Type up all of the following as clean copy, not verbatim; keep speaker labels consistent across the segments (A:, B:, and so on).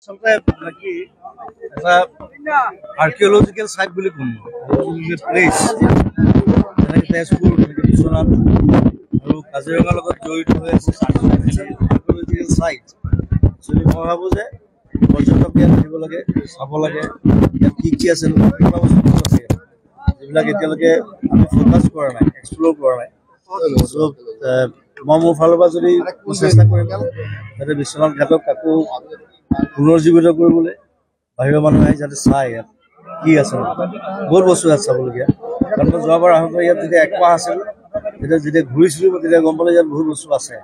A: কি এটা archaeological site বুলি ক'ম প্লেচ যেনেকৈ তেজপুৰ বিশ্বনাথ আৰু কাজিৰঙাৰ লগত জড়িত হৈ আছে আৰ্কিঅলজিকেল সাইট যদি মই ভাবোঁ যে পৰ্যটক ইয়াত আহিব লাগে চাব লাগে ইয়াত কি কি আছে নতুন বস্তু আছে যিবিলাক এতিয়ালৈকে আমি ফ'কাছ কৰা নাই এক্সপ্ল'ৰ কৰা নাই মই মোৰ ফালৰ পৰা যদি চেষ্টা কৰিম যাতে বিশ্বনাথ ঘাটক আকৌ পুনৰ্জীৱিত কৰিবলৈ বাহিৰৰ মানুহ আহি যাতে চাই ইয়াত কি আছে বহুত বস্তু ইয়াত চাবলগীয়া কাৰণ মই যোৱাবাৰ আহোঁতে ইয়াত যেতিয়া একমাহ আছিল যেতিয়া ঘূৰিছিলোঁ তেতিয়া গম পালোঁ ইয়াত বহুত বস্তু আছে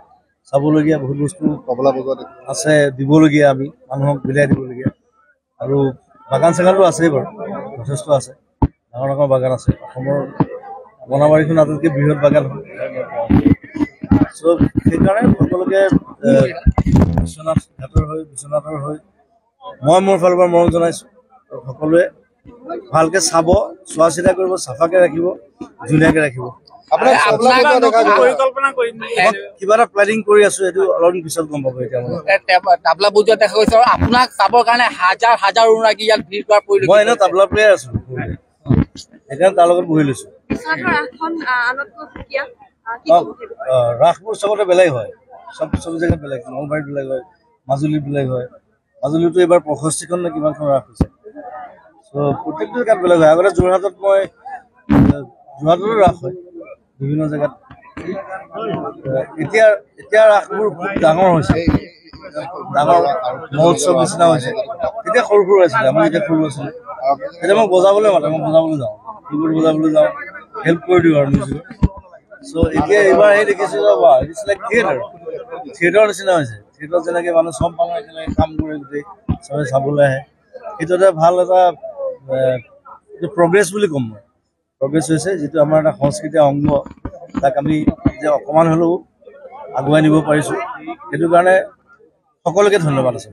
A: চাবলগীয়া বহুত বস্তু কমলা বজাত আছে দিবলগীয়া আমি মানুহক বিলাই দিবলগীয়া আৰু বাগান চাগানটো আছেই বাৰু যথেষ্ট আছে ডাঙৰ ডাঙৰ বাগান আছে অসমৰ বনাবাৰীখন আটাইতকৈ বৃহৎ বাগান হয় চ' সেইকাৰণে সকলোকে বিশ্বনাথ ঘাটৰ হৈ মই মোৰ ফালৰ পৰা মৰম জনাইছোঁ আৰু সকলোৱে ভালকৈ চাব চোৱা চিতা কৰিব চাফাকৈ ৰাখিব ধুনীয়াকৈ ৰাখিব কিবা এটা প্লেনিং কৰি আছো এইটো অলপ পিছত গম পাব এতিয়া
B: তাবলা বুজোৱা দেখা গৈছে আৰু আপোনাক চাবৰ কাৰণে হাজাৰ হাজাৰ অনুৰাগী ইয়াত ভিৰ কৰাৰ পৰিলক্ষিত
A: মই এনেও তাবলা প্লেয়াৰ আছো সেইকাৰণে তাৰ লগত বহি লৈছো ৰাসবোৰ চবতে বেলেগ হয় চব জেগাত বেলেগ নলবাৰীত বেলেগ হয় মাজুলীত বেলেগ হয় মাজুলীতো এইবাৰ 65খন নে কিমানখন ৰাস হৈছে চ' প্ৰত্যেকটো জেগাত বেলেগ হয় আগতে যোৰহাটতো ৰাস হয় বিভিন্ন জেগাত এতিয়া ৰাসবোৰ খুব ডাঙৰ হৈছে ডাঙৰ মহোৎসৱ নিচিনা হৈছে তেতিয়া সৰু সৰু আছিলে আমি এতিয়া সৰু আছিলে এতিয়া মই বজাবলৈ মাতে মই বজাবলৈ যাওঁ কীবোৰ্ড বজাবলৈ যাওঁ হেল্প কৰি দিওঁ আৰু মিউজিকত চ' এতিয়া এইবাৰ সেই দেখিছোঁ ইটছ লাইক থিয়েটাৰৰ নিচিনা হৈছে থিয়েটাৰত যেনেকৈ মানুহ চব মানুহ একেলগে কাম কৰে গোটেই চবে চাবলৈ আহে সেইটো এটা ভাল এটা প্ৰগ্ৰেছ বুলি ক'ম মই প্ৰগ্ৰেছ হৈছে যিটো আমাৰ এটা সংস্কৃতিৰ অংগ তাক আমি যে অকণমান হ'লেও আগুৱাই নিব পাৰিছোঁ সেইটো কাৰণে সকলোকে ধন্যবাদ আছে